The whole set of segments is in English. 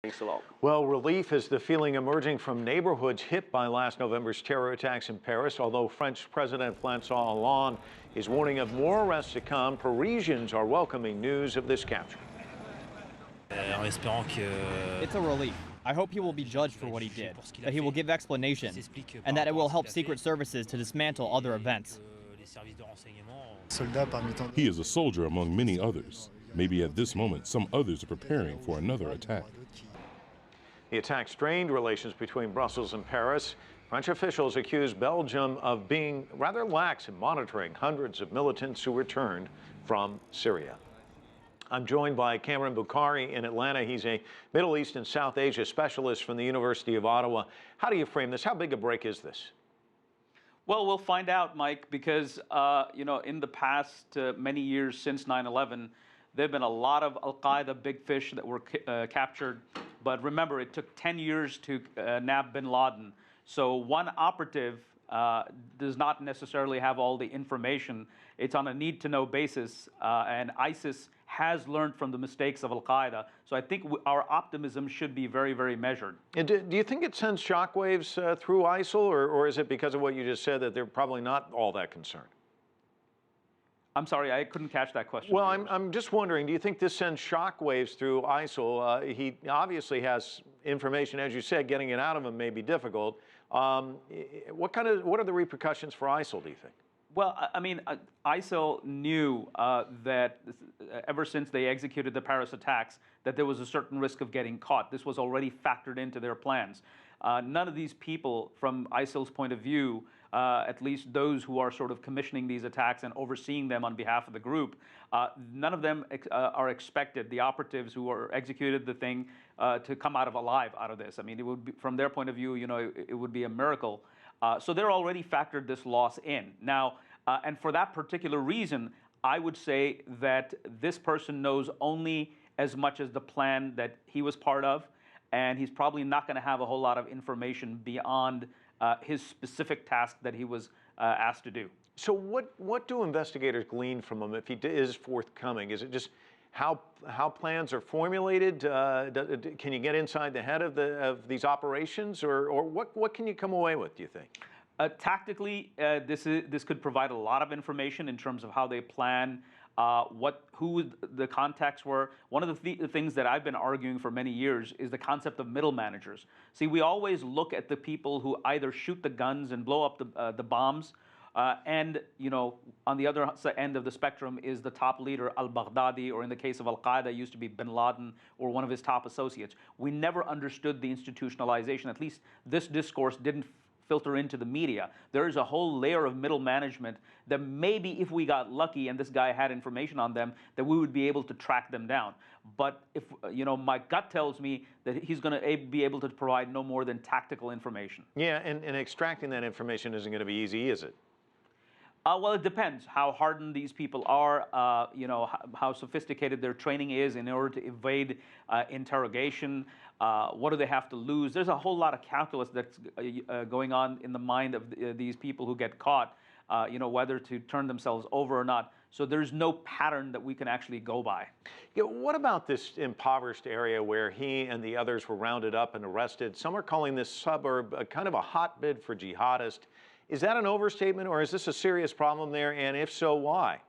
Thanks a lot. Well, relief is the feeling emerging from neighborhoods hit by last November's terror attacks in Paris. Although French President François Hollande is warning of more arrests to come, Parisians are welcoming news of this capture. It's a relief. I hope he will be judged for what he did, that he will give explanations, and that it will help secret services to dismantle other events. He is a soldier among many others. Maybe at this moment, some others are preparing for another attack. The attack strained relations between Brussels and Paris. French officials accuse Belgium of being rather lax in monitoring hundreds of militants who returned from Syria. I'm joined by Kamran Bokhari in Atlanta. He's a Middle East and South Asia specialist from the University of Ottawa. How do you frame this? How big a break is this? Well, we'll find out, Mike, because, in the past many years since 9/11, there have been a lot of al-Qaeda big fish that were captured. But remember, it took 10 years to nab bin Laden. So one operative does not necessarily have all the information. It's on a need-to-know basis, and ISIS has learned from the mistakes of al-Qaeda. So I think our optimism should be very, very measured. And do you think it sends shockwaves through ISIL, or is it because of what you just said that they're probably not all that concerned? I'm sorry, I couldn't catch that question. Well, I'm just wondering, do you think this sends shockwaves through ISIL? He obviously has information, as you said, getting it out of him may be difficult. What are the repercussions for ISIL, do you think? Well, I mean, ISIL knew that ever since they executed the Paris attacks, that there was a certain risk of getting caught. This was already factored into their plans. None of these people, from ISIL's point of view, at least those who are sort of commissioning these attacks and overseeing them on behalf of the group, none of them are expected, the operatives who are executed the thing, to come out alive out of this. I mean, it would be, from their point of view, it would be a miracle. So they're already factored this loss in. Now, and for that particular reason, I would say that this person knows only as much as the plan that he was part of, and he's probably not going to have a whole lot of information beyond his specific task that he was asked to do. So what do investigators glean from him if he is forthcoming? Is it just how plans are formulated? Can you get inside the head of these operations, or what can you come away with, do you think? Tactically, this could provide a lot of information in terms of how they plan, who the contacts were. One of the things that I've been arguing for many years is the concept of middle managers. See, we always look at the people who either shoot the guns and blow up the bombs, and on the other end of the spectrum is the top leader, al-Baghdadi, or in the case of al-Qaeda, used to be bin Laden or one of his top associates. We never understood the institutionalization. At least this discourse didn't filter into the media. There is a whole layer of middle management that maybe if we got lucky and this guy had information on them, that we would be able to track them down. But if, my gut tells me that he's going to be able to provide no more than tactical information. Yeah, and extracting that information isn't going to be easy, is it? Well, it depends how hardened these people are, how sophisticated their training is in order to evade interrogation. What do they have to lose? There's a whole lot of calculus that's going on in the mind of these people who get caught, whether to turn themselves over or not. So there's no pattern that we can actually go by. Yeah, what about this impoverished area where he and the others were rounded up and arrested? Some are calling this suburb a kind of a hotbed for jihadists. Is that an overstatement, or is this a serious problem there? And if so, why?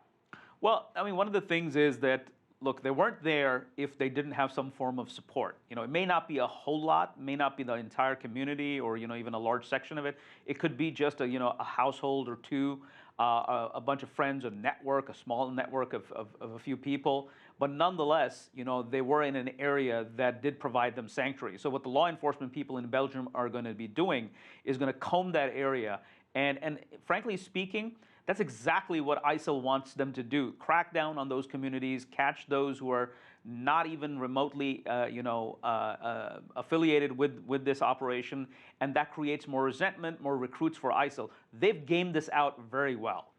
Well, I mean, one of the things is that, look, they weren't there if they didn't have some form of support. It may not be a whole lot, may not be the entire community or, even a large section of it. It could be just a household or two, a bunch of friends, a network, a small network of a few people. But nonetheless, they were in an area that did provide them sanctuary. So what the law enforcement people in Belgium are going to be doing is going to comb that area. And frankly speaking, that's exactly what ISIL wants them to do. Crack down on those communities, catch those who are not even remotely, affiliated with this operation, and that creates more resentment, more recruits for ISIL. They've gamed this out very well.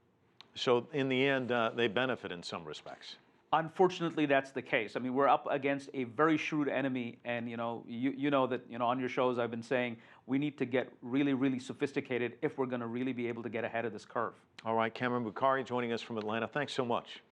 So in the end, they benefit in some respects. Unfortunately, that's the case. I mean, we're up against a very shrewd enemy, and you know that on your shows I've been saying we need to get really, really sophisticated if we're going to really be able to get ahead of this curve. All right, Kamran Bokhari joining us from Atlanta. Thanks so much.